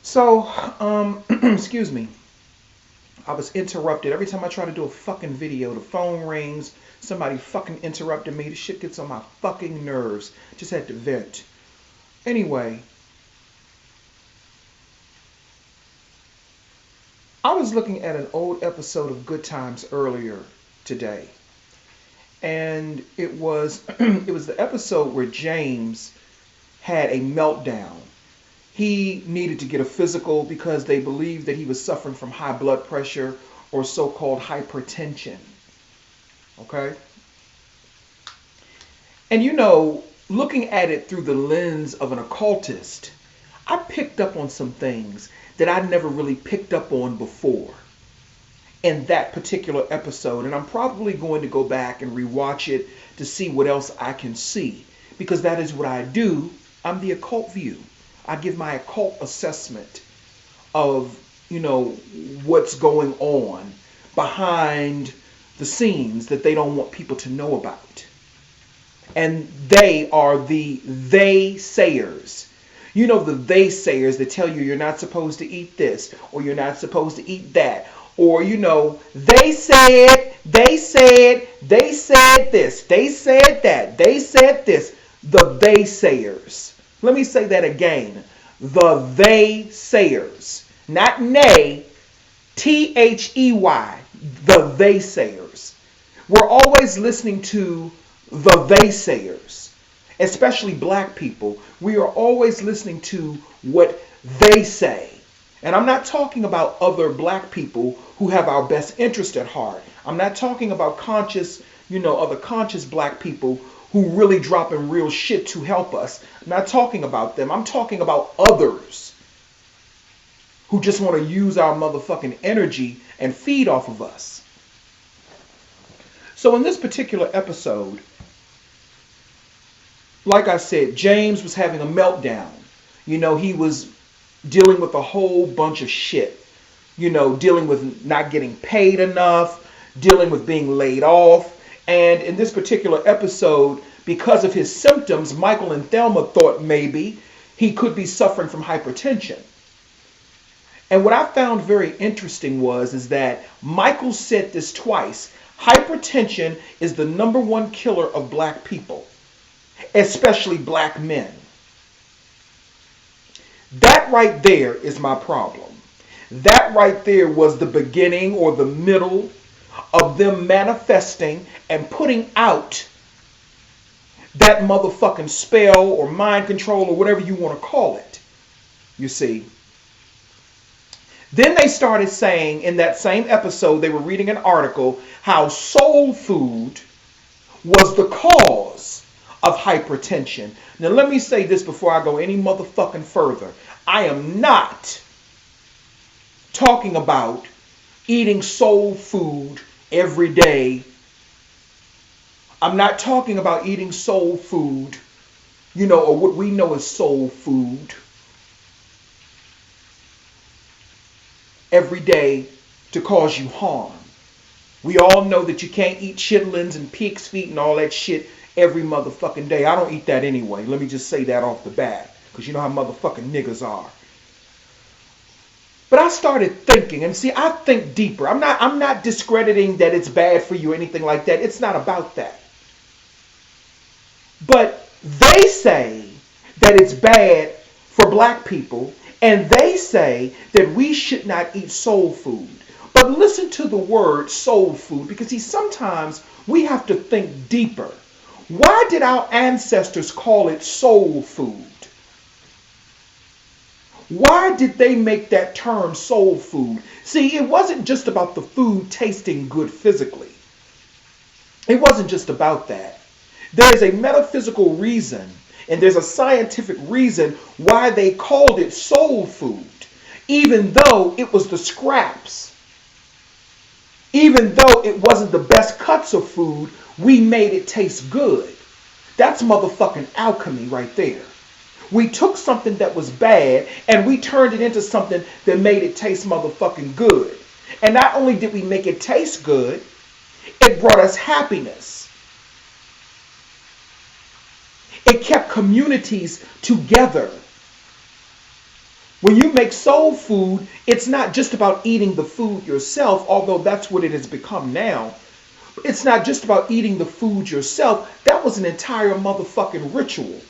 So, excuse me. I was interrupted. Every time I try to do a fucking video, the phone rings. Somebody fucking interrupted me. The shit gets on my fucking nerves. Just had to vent. Anyway, I was looking at an old episode of Good Times earlier today. And it was the episode where James had a meltdown. He needed to get a physical because they believed that he was suffering from high blood pressure or so-called hypertension. Okay? And looking at it through the lens of an occultist, I picked up on some things that I never really picked up on before in that particular episode. And I'm probably going to go back and rewatch it to see what else I can see. Because that is what I do. I'm the occult view. I give my occult assessment of, what's going on behind the scenes that they don't want people to know about. And they are the they sayers. You know, the they sayers that tell you you're not supposed to eat this or you're not supposed to eat that. Or, they said, they said this, they said that, they said this. The they sayers. Let me say that again. The they sayers. Not nay, They. The they sayers. We're always listening to the they sayers, especially black people. We are always listening to what they say. And I'm not talking about other black people who have our best interest at heart. I'm not talking about conscious, other conscious black people who really dropping real shit to help us. I'm not talking about them. I'm talking about others who just want to use our motherfucking energy and feed off of us. So in this particular episode, like I said, James was having a meltdown. He was dealing with a whole bunch of shit. Dealing with not getting paid enough, dealing with being laid off. And in this particular episode, because of his symptoms, Michael and Thelma thought maybe he could be suffering from hypertension. And what I found very interesting is that Michael said this twice. Hypertension is the number one killer of black people, especially black men. That right there is my problem. That right there was the beginning or the middle of them manifesting and putting out that motherfucking spell or mind control or whatever you want to call it. You see. Then they started saying in that same episode, they were reading an article, how soul food was the cause of hypertension. Now let me say this before I go any motherfucking further. I am not talking about eating soul food every day. I'm not talking about eating soul food, or what we know as soul food every day to cause you harm. We all know that you can't eat chitlins and pig's feet and all that shit every motherfucking day. I don't eat that anyway. Let me just say that off the bat, because you know how motherfucking niggas are. But I started thinking, and see, I think deeper. I'm not discrediting that it's bad for you or anything like that. It's not about that. But they say that it's bad for black people, and they say that we should not eat soul food. But listen to the word soul food, because see, sometimes we have to think deeper. Why did our ancestors call it soul food? Why did they make that term soul food? See, it wasn't just about the food tasting good physically. It wasn't just about that. There's a metaphysical reason and there's a scientific reason why they called it soul food, even though it was the scraps. Even though it wasn't the best cuts of food, we made it taste good. That's motherfucking alchemy right there. We took something that was bad and we turned it into something that made it taste motherfucking good. And not only did we make it taste good, it brought us happiness. It kept communities together. When you make soul food, it's not just about eating the food yourself, although that's what it has become now. It's not just about eating the food yourself. That was an entire motherfucking ritual.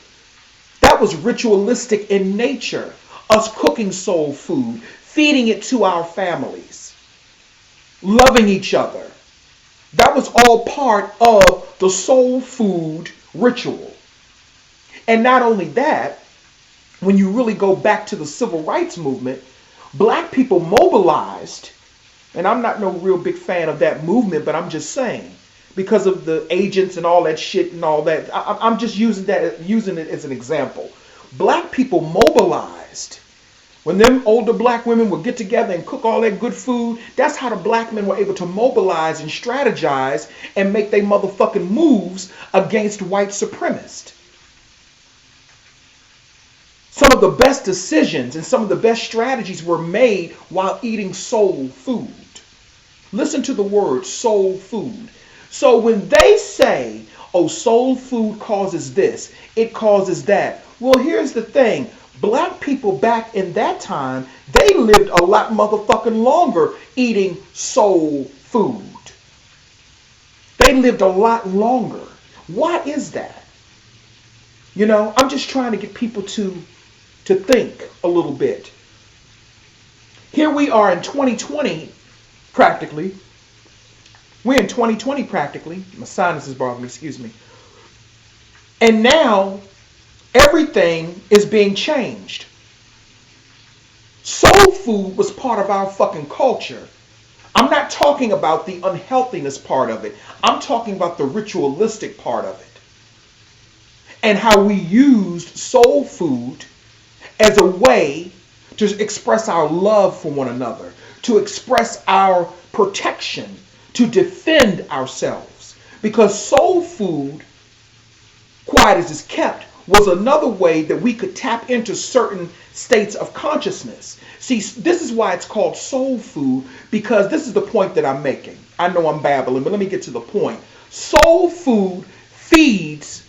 That was ritualistic in nature. Us cooking soul food, feeding it to our families, loving each other. That was all part of the soul food ritual. And not only that, when you really go back to the civil rights movement, black people mobilized, and I'm not no real big fan of that movement, but I'm just saying, because of the agents and all that shit and all that, I'm just using it as an example. Black people mobilized. When them older black women would get together and cook all that good food, that's how the black men were able to mobilize and strategize and make their motherfucking moves against white supremacists. Some of the best decisions and some of the best strategies were made while eating soul food. Listen to the word soul food. So when they say, oh, soul food causes this, it causes that. Well, here's the thing. Black people back in that time, they lived a lot motherfucking longer eating soul food. They lived a lot longer. Why is that? You know, I'm just trying to get people to think a little bit. Here we are in 2020, practically. We're in 2020 practically. My sinus is bothering me, excuse me. And now everything is being changed. Soul food was part of our fucking culture. I'm not talking about the unhealthiness part of it. I'm talking about the ritualistic part of it. And how we used soul food as a way to express our love for one another, to express our protection, to defend ourselves. Because soul food, quiet as it's kept, was another way that we could tap into certain states of consciousness. See, this is why it's called soul food, because this is the point that I'm making. I know I'm babbling, but let me get to the point. Soul food feeds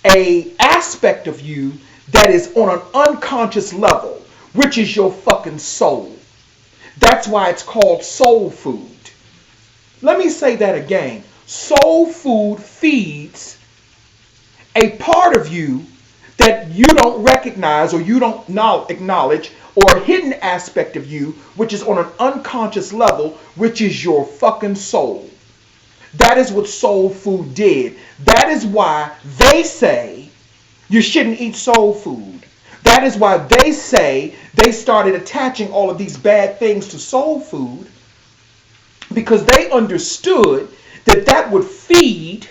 an aspect of you that is on an unconscious level, which is your fucking soul. That's why it's called soul food. Let me say that again. Soul food feeds a part of you that you don't recognize or you don't acknowledge, or a hidden aspect of you which is on an unconscious level, which is your fucking soul. That is what soul food did. That is why they say you shouldn't eat soul food. That is why they say they started attaching all of these bad things to soul food, because they understood that that would feed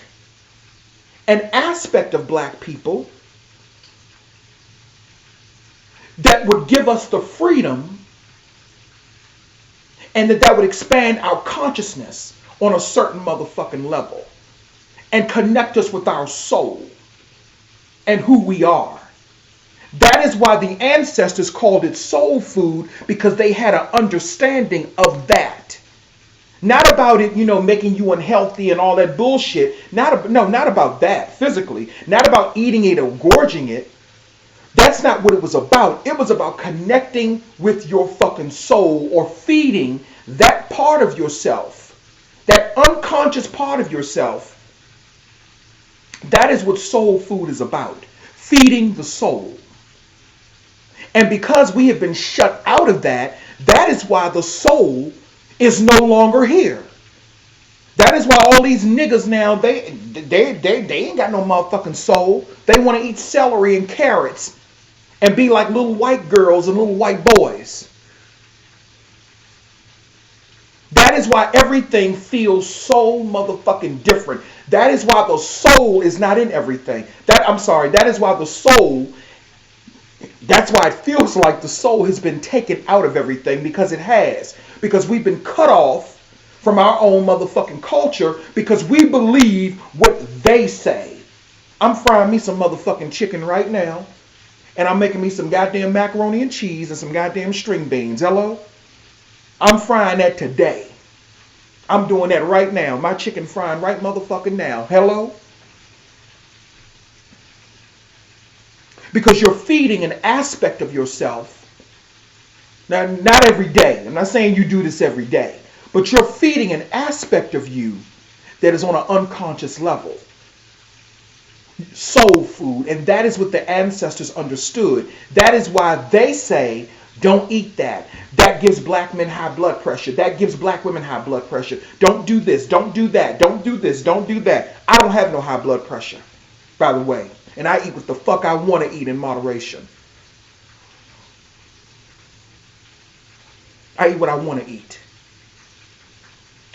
an aspect of black people that would give us the freedom, and that would expand our consciousness on a certain motherfucking level and connect us with our soul and who we are. That is why the ancestors called it soul food, because they had an understanding of that. Not about it, making you unhealthy and all that bullshit. Not about that physically. Not about eating it or gorging it. That's not what it was about. It was about connecting with your fucking soul, or feeding that part of yourself, that unconscious part of yourself. That is what soul food is about. Feeding the soul. And because we have been shut out of that, that is why the soul is no longer here. That is why all these niggas now, they ain't got no motherfucking soul. They want to eat celery and carrots and be like little white girls and little white boys. That is why everything feels so motherfucking different. That is why the soul is not in everything. That is why the soul, that's why it feels like the soul has been taken out of everything, because it has. Because we've been cut off from our own motherfucking culture, because we believe what they say. I'm frying me some motherfucking chicken right now, and I'm making me some goddamn macaroni and cheese and some goddamn string beans. Hello? I'm frying that today. I'm doing that right now. My chicken frying right motherfucking now. Hello? Because you're feeding an aspect of yourself Now, not every day. I'm not saying you do this every day, but you're feeding an aspect of you that is on an unconscious level. Soul food. And that is what the ancestors understood. That is why they say, don't eat that. That gives black men high blood pressure. That gives black women high blood pressure. Don't do this. Don't do that. Don't do this. Don't do that. I don't have no high blood pressure, by the way. And I eat what the fuck I want to eat in moderation. I eat what I want to eat.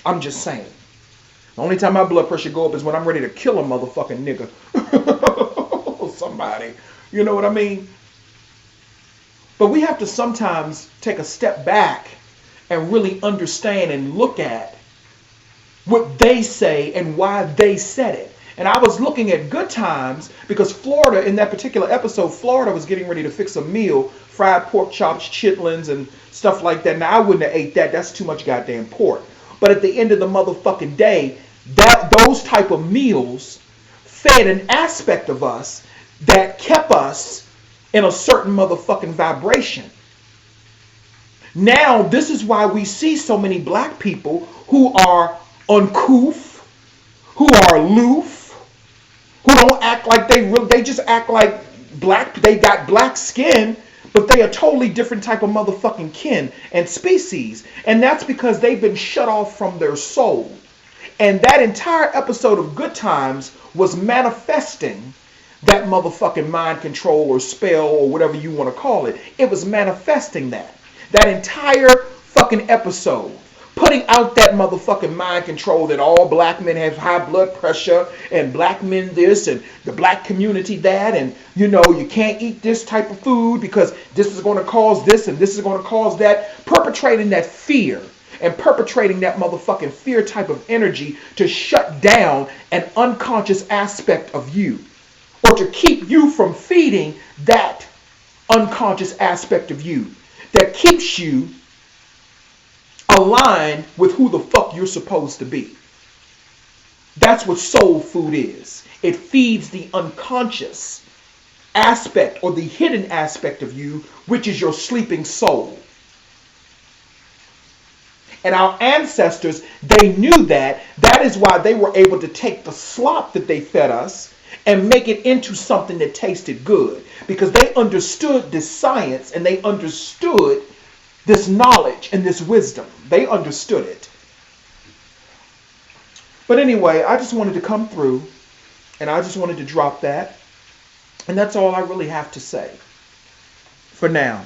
I'm just saying. The only time my blood pressure go up is when I'm ready to kill a motherfucking nigga. Somebody. You know what I mean? But we have to sometimes take a step back and really understand and look at what they say and why they said it. And I was looking at Good Times because Florida, in that particular episode, Florida was getting ready to fix a meal, fried pork chops, chitlins, and stuff like that. Now, I wouldn't have ate that. That's too much goddamn pork. But at the end of the motherfucking day, those type of meals fed an aspect of us that kept us in a certain motherfucking vibration. Now, this is why we see so many black people who are uncouth, who are aloof, who don't act like they just act like black. They got black skin, but they are totally different type of motherfucking kin and species. And that's because they've been shut off from their soul. And that entire episode of Good Times was manifesting that motherfucking mind control or spell or whatever you want to call it. It was manifesting that. That entire fucking episode. Putting out that motherfucking mind control that all black men have high blood pressure and black men this and the black community that, and you know you can't eat this type of food because this is going to cause this and this is going to cause that. Perpetrating that fear and perpetrating that motherfucking fear type of energy to shut down an unconscious aspect of you, or to keep you from feeding that unconscious aspect of you that keeps you aligned with who the fuck you're supposed to be. That's what soul food is. It feeds the unconscious aspect or the hidden aspect of you, which is your sleeping soul. And our ancestors, they knew that. That is why they were able to take the slop that they fed us and make it into something that tasted good. Because they understood this science and they understood this knowledge and this wisdom. They understood it. But anyway, I just wanted to come through and I just wanted to drop that. And that's all I really have to say for now.